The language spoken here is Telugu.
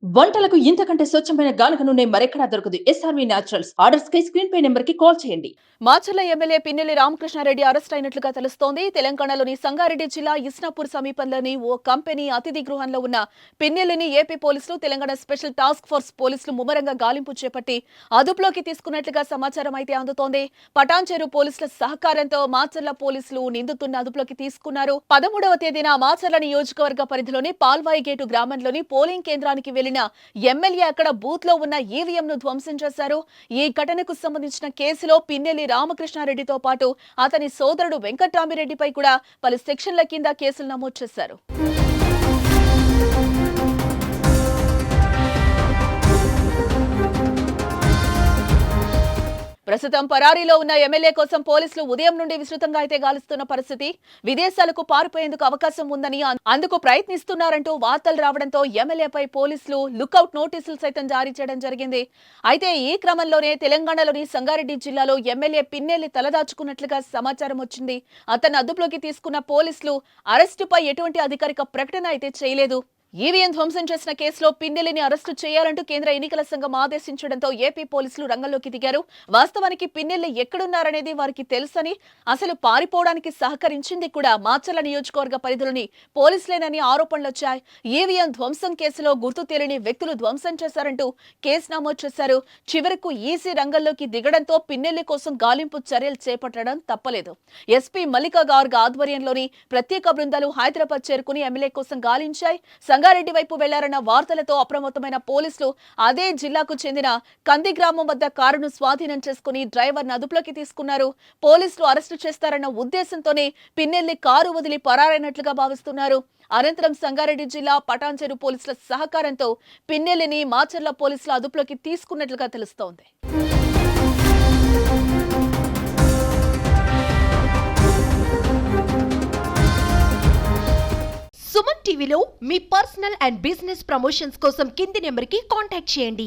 వంటలకు ఇంతకంటే స్వచ్ఛమైన గానుగ నూనె మరెక్కడా దొరకదు. SRV naturals. ఆర్డర్స్ కై స్క్రీన్ పై నెంబర్ కి కాల్ చేయండి. మాచర్ల ఎమ్మెల్యే పిన్నెల్లి రామకృష్ణారెడ్డి అరెస్ట్ అయినట్లుగా తెలుస్తోంది. తెలంగాణలోని సంగారెడ్డి జిల్లా ఇస్నాపూర్ సమీపంలోని ఓ కంపెనీ అతిథి గృహంలో ఉన్న పిన్నెల్లిని ఏపీ పోలీసులు, తెలంగాణ స్పెషల్ టాస్క్ ఫోర్స్ పోలీసులు ముమ్మరంగా గాలింపు చేపట్టి అదుపులోకి తీసుకున్నట్లుగా సమాచారం అయితే అందుతోంది. పటాన్చెరు పోలీసుల సహకారంతో మాచర్ల పోలీసులు నిందితుడిని అదుపులోకి తీసుకున్నారు. 13వ తేదీన మాచర్ల నియోజకవర్గ పరిధిలోని పాల్వాయి గేటు గ్రామంలోని పోలింగ్ కేంద్రానికి వెళ్లిన ఎమ్మెల్యే అక్కడ బూత్ లో ఉన్న ఈవీఎంను ధ్వంసం చేశారు. ఈ ఘటనకు సంబంధించిన కేసులో పిన్నెల్లి రామకృష్ణారెడ్డితో పాటు అతని సోదరుడు వెంకట్రామిరెడ్డిపై కూడా పలు సెక్షన్ల కింద కేసులు నమోదు చేశారు. ప్రస్తుతం పరారీలో ఉన్న ఎమ్మెల్యే కోసం పోలీసులు ఉదయం నుండి విస్తృతంగా అయితే గాలిస్తున్న పరిస్థితి. విదేశాలకు పారిపోయేందుకు అవకాశం ఉందని అందుకు ప్రయత్నిస్తున్నారంటూ వార్తలు రావడంతో ఎమ్మెల్యేపై పోలీసులు లుకౌట్ నోటీసులు సైతం జారీ చేయడం జరిగింది. అయితే ఈ క్రమంలోనే తెలంగాణలోని సంగారెడ్డి జిల్లాలో ఎమ్మెల్యే పిన్నెల్లి తలదాచుకున్నట్లుగా సమాచారం వచ్చింది. అతన్ని అదుపులోకి తీసుకున్న పోలీసులు అరెస్టుపై ఎటువంటి అధికారిక ప్రకటన అయితే చేయలేదు. ఈవీఎం ధ్వంసం చేసిన కేసులో పిన్నెల్లిని అరెస్టు చేయాలంటూ కేంద్ర ఎన్నికల సంఘం ఆదేశించడంతో ఏపీ పోలీసులు రంగంలోకి దిగారు. వాస్తవానికి పిన్నెల్లి ఎక్కడున్నారనేది వారికి తెలుసని, అసలు పారిపోవడానికి సహకరించింది కూడా మాచర్ల నియోజకవర్గ పరిధిలోని పోలీసులేనని ఆరోపణలు వచ్చాయి. ఈవీఎం ధ్వంసం కేసులో గుర్తు తెలియని వ్యక్తులు ధ్వంసం చేశారంటూ కేసు నమోదు చేశారు. చివరకు ఈసీ రంగంలోకి దిగడంతో పిన్నెల్లి కోసం గాలింపు చర్యలు చేపట్టడం తప్పలేదు. ఎస్పీ మల్లికా గార్గ్ ఆధ్వర్యంలోని ప్రత్యేక బృందాలు హైదరాబాద్ చేరుకుని ఎమ్మెల్యే కోసం గాలించాయి. సంగారెడ్డి వైపు వెళ్లారన్న వార్తలతో అప్రమత్తమైన పోలీసులు అదే జిల్లాకు చెందిన కంది గ్రామం వద్ద కారును స్వాధీనం చేసుకుని డ్రైవర్ను అదుపులోకి తీసుకున్నారు. పోలీసులు అరెస్టు చేస్తారన్న ఉద్దేశంతోనే పిన్నెల్లి కారు వదిలి పరారైనట్లుగా భావిస్తున్నారు. అనంతరం సంగారెడ్డి జిల్లా పటాన్చెరు పోలీసుల సహకారంతో పిన్నెల్లిని మాచర్ల పోలీసుల అదుపులోకి తీసుకున్నట్లుగా తెలుస్తోంది. సుమన్ టీవీలో మీ పర్సనల్ అండ్ బిజినెస్ ప్రమోషన్స్ కోసం కింది నెంబర్కి కాంటాక్ట్ చేయండి.